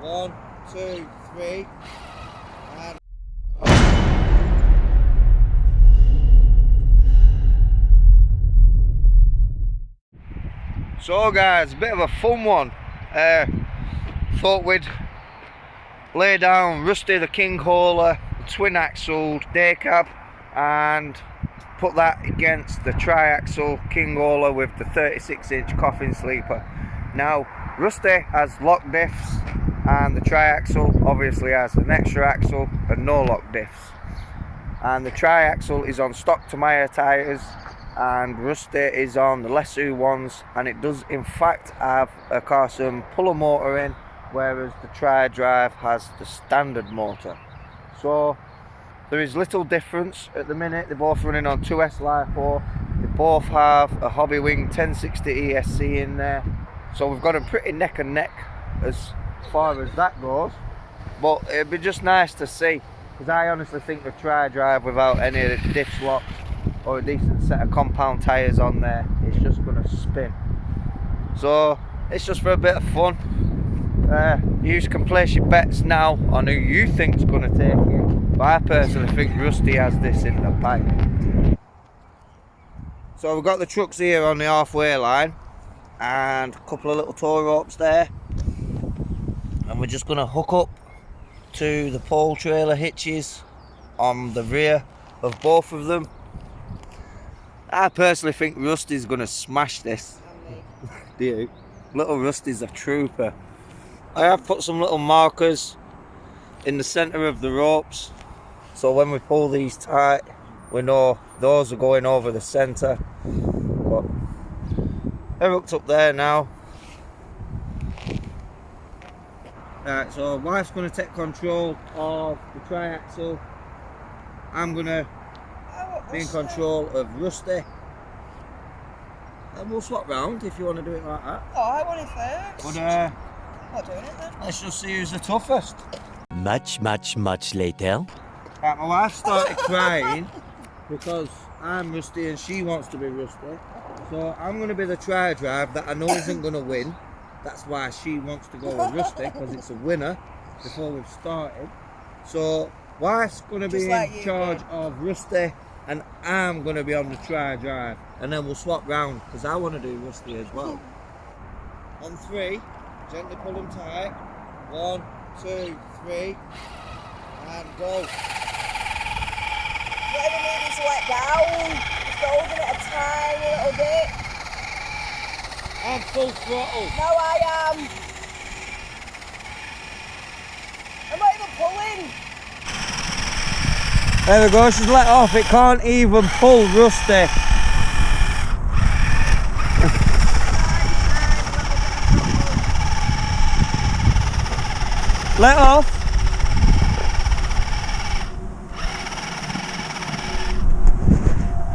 1, 2, 3, and... So guys, a bit of a fun one. Thought we'd lay down Rusty the King Hauler, twin axle day cab, and put that against the triaxle King Hauler with the 36-inch coffin sleeper. Now, Rusty has lock diffs, and the triaxle obviously has an extra axle and no lock diffs. And the triaxle is on stock Tamiya tyres, and Rusty is on the Lesu ones, and it does in fact have a Carson puller motor in, whereas the tri-drive has the standard motor. So there is little difference at the minute. They're both running on 2S lipo. They both have a hobbywing 1060 ESC in there, so we've got them pretty neck and neck as far as that goes. But it'd be just nice to see, because I honestly think the tri-drive without any of the diffs locked or a decent set of compound tyres on there, it's just going to spin. So it's just for a bit of fun. You can place your bets now on who you think is going to take it, but I personally think Rusty has this in the bag. So we've got the trucks here on the halfway line and a couple of little tow ropes there, and we're just going to hook up to the pole trailer hitches on the rear of both of them. I personally think Rusty's going to smash this. Do you? Little Rusty's a trooper. I have put some little markers in the centre of the ropes, so when we pull these tight, we know those are going over the centre. But they're hooked up there now. Right, so wife's going to take control of the triaxle. I'm going to be in control of Rusty. And we'll swap round if you want to do it like that. Oh, I want it first. But I'm not doing it then. let's just see who's the toughest. Much later. Right, my wife started crying because I'm Rusty and she wants to be Rusty. So I'm going to be the tri-drive that I know isn't going to win. That's why she wants to go with Rusty, because it's a winner before we've started. So wife's going to be in charge of Rusty, and I'm going to be on the tri-drive, and then we'll swap round because I want to do Rusty as well. On 3, gently pull them tight. 1, 2, 3, and go. Whatever needs to let down. Just holding it a tiny little bit. I'm full throttle. No, I am. I'm not even pulling. There we go, she's let off. It can't even pull Rusty. Let off.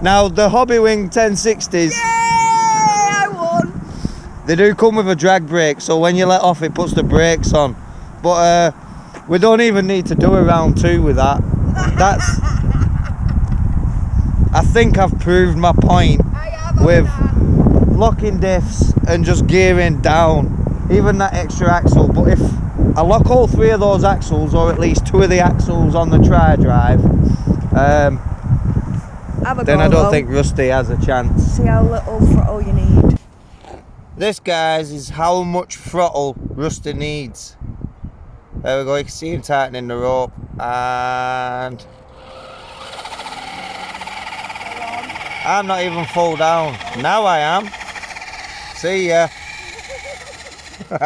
Now the hobbywing 1060s. Yay, I won. They do come with a drag brake, so when you let off it puts the brakes on. But we don't even need to do a round 2 with that. I think I've proved my point with locking diffs and just gearing down, even that extra axle. But if I lock all 3 of those axles, or at least 2 of the axles on the tri-drive, then I don't think Rusty has a chance. See how little throttle you need. This, guys, is how much throttle Rusty needs. There we go, you can see him tightening the rope, and I'm not even full down. Now I am. See ya. He's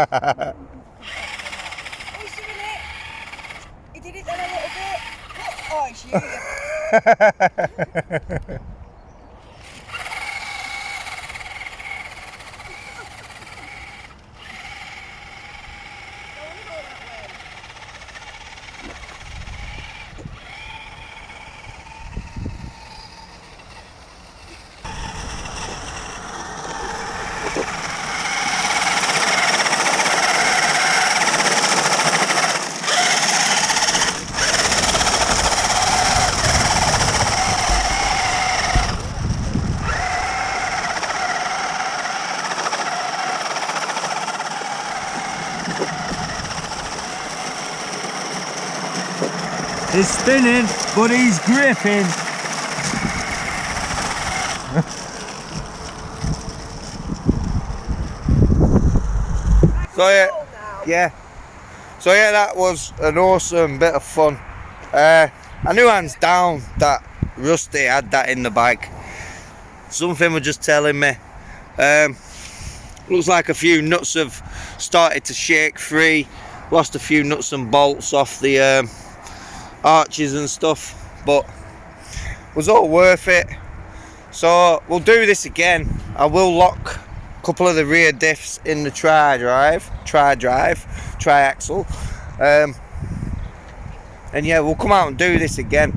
doing it. He did it then a little bit. Oh, it's you. It's spinning, but he's gripping. So yeah, that was an awesome bit of fun. I knew hands down that Rusty had that in the bag. Something was just telling me. Looks like a few nuts have started to shake free. Lost a few nuts and bolts off the arches and stuff, but was all worth it. So we'll do this again. I will lock a couple of the rear diffs in the triaxle, and yeah, we'll come out and do this again.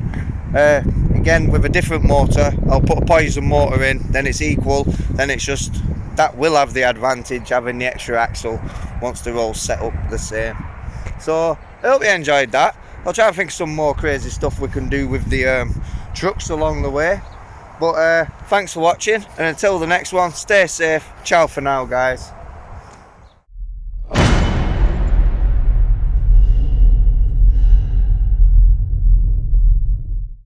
Again with a different motor. I'll put a poison motor in, then it's equal, then it's just that will have the advantage having the extra axle once they're all set up the same. So I hope you enjoyed that. I'll try and think of some more crazy stuff we can do with the trucks along the way. But thanks for watching, and until the next one, stay safe. Ciao for now, guys.